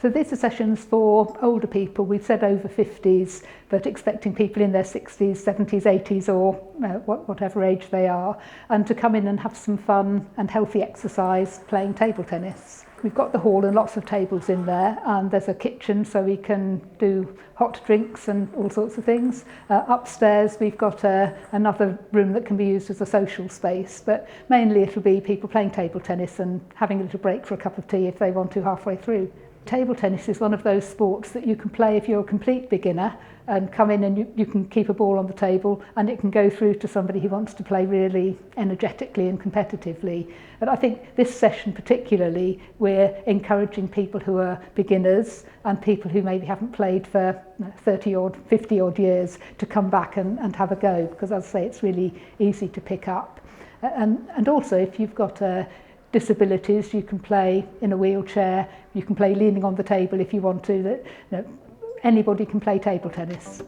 So these are sessions for older people. We've said over 50s, but expecting people in their 60s, 70s, 80s or whatever age they are, and to come in and have some fun and healthy exercise playing table tennis. We've got the hall and lots of tables in there, and there's a kitchen so we can do hot drinks and all sorts of things. Upstairs we've got another room that can be used as a social space, but mainly it'll be people playing table tennis and having a little break for a cup of tea if they want to halfway through. Table tennis is one of those sports that you can play if you're a complete beginner and come in and you can keep a ball on the table, and it can go through to somebody who wants to play really energetically and competitively. And I think this session particularly, we're encouraging people who are beginners and people who maybe haven't played for 30 or 50 odd years to come back and have a go, because as I say, it's really easy to pick up. And also if you've got disabilities, you can play in a wheelchair, you can play leaning on the table if you want to. Anybody can play table tennis.